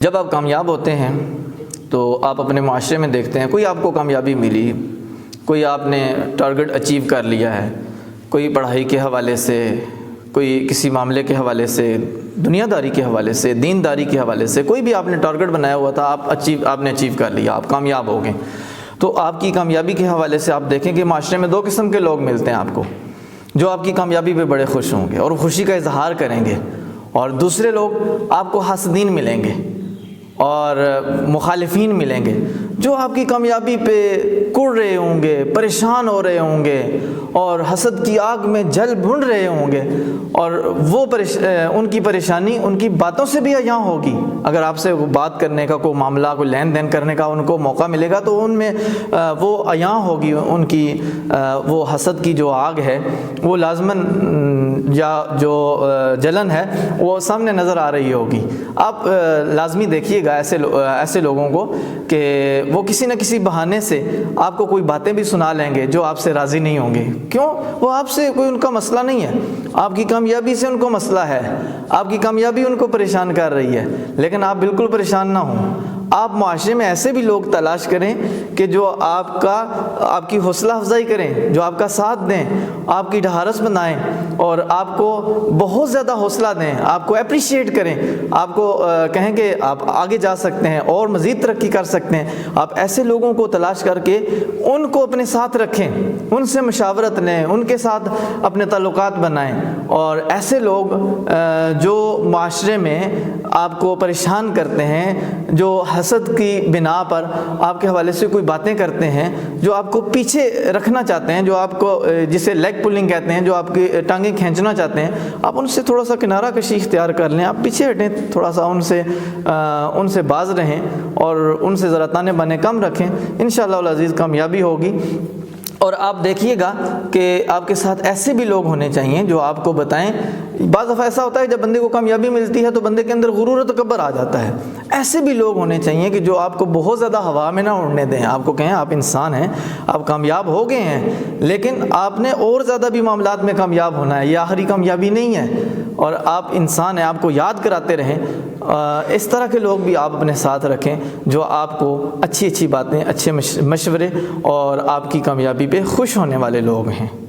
جب آپ کامیاب ہوتے ہیں تو آپ اپنے معاشرے میں دیکھتے ہیں کوئی آپ کو کامیابی ملی، کوئی آپ نے ٹارگٹ اچیو کر لیا ہے، کوئی پڑھائی کے حوالے سے، کوئی کسی معاملے کے حوالے سے، دنیا داری کے حوالے سے، دین داری کے حوالے سے، کوئی بھی آپ نے ٹارگٹ بنایا ہوا تھا، آپ نے اچیو کر لیا، آپ کامیاب ہو گئے۔ تو آپ کی کامیابی کے حوالے سے آپ دیکھیں کہ معاشرے میں دو قسم کے لوگ ملتے ہیں آپ کو، جو آپ کی کامیابی پہ بڑے خوش ہوں گے اور خوشی کا اظہار کریں گے، اور دوسرے لوگ آپ کو حاسدین ملیں گے اور مخالفین ملیں گے، جو آپ کی کامیابی پہ کڑ رہے ہوں گے، پریشان ہو رہے ہوں گے اور حسد کی آگ میں جل بھن رہے ہوں گے، اور وہ ان کی پریشانی ان کی باتوں سے بھی عیاں ہوگی۔ اگر آپ سے بات کرنے کا کوئی معاملہ، کوئی لین دین کرنے کا ان کو موقع ملے گا تو ان میں وہ عیاں ہوگی، ان کی وہ حسد کی جو آگ ہے وہ لازماً یا جو جلن ہے وہ سامنے نظر آ رہی ہوگی۔ آپ لازمی دیکھیے گا ایسے لوگوں کو کہ وہ کسی نہ کسی بہانے سے آپ کو کوئی باتیں بھی سنا لیں گے جو آپ سے راضی نہیں ہوں گے۔ کیوں؟ وہ آپ سے کوئی ان کا مسئلہ نہیں ہے، آپ کی کامیابی سے ان کو مسئلہ ہے، آپ کی کامیابی ان کو پریشان کر رہی ہے، لیکن آپ بالکل پریشان نہ ہوں۔ آپ معاشرے میں ایسے بھی لوگ تلاش کریں کہ جو آپ کی حوصلہ افزائی کریں، جو آپ کا ساتھ دیں، آپ کی ڈھارس بنائیں اور آپ کو بہت زیادہ حوصلہ دیں، آپ کو اپریشیٹ کریں، آپ کو کہیں کہ آپ آگے جا سکتے ہیں اور مزید ترقی کر سکتے ہیں۔ آپ ایسے لوگوں کو تلاش کر کے ان کو اپنے ساتھ رکھیں، ان سے مشاورت لیں، ان کے ساتھ اپنے تعلقات بنائیں، اور ایسے لوگ جو معاشرے میں آپ کو پریشان کرتے ہیں، جو حسد کی بنا پر آپ کے حوالے سے کوئی باتیں کرتے ہیں، جو آپ کو پیچھے رکھنا چاہتے ہیں، جو آپ کو جسے لیگ پولنگ کہتے ہیں، جو آپ کی ٹانگیں کھینچنا چاہتے ہیں، آپ ان سے تھوڑا سا کنارہ کشی اختیار کر لیں، آپ پیچھے ہٹیں، تھوڑا سا ان سے باز رہیں اور ان سے ذرا تانے بانے کم رکھیں، انشاءاللہ العزیز کامیابی ہوگی۔ اور آپ دیکھیے گا کہ آپ کے ساتھ ایسے بھی لوگ ہونے چاہیے جو آپ کو بتائیں۔ بعض دفعہ ایسا ہوتا ہے جب بندے کو کامیابی ملتی ہے تو بندے کے اندر غرور و تکبر آ جاتا ہے۔ ایسے بھی لوگ ہونے چاہیے کہ جو آپ کو بہت زیادہ ہوا میں نہ اڑنے دیں، آپ کو کہیں آپ انسان ہیں، آپ کامیاب ہو گئے ہیں، لیکن آپ نے اور زیادہ بھی معاملات میں کامیاب ہونا ہے، یہ آخری کامیابی نہیں ہے، اور آپ انسان ہیں، آپ کو یاد کراتے رہیں۔ اس طرح کے لوگ بھی آپ اپنے ساتھ رکھیں جو آپ کو اچھی باتیں، اچھے مشورے اور آپ کی کامیابی پہ خوش ہونے والے لوگ ہیں۔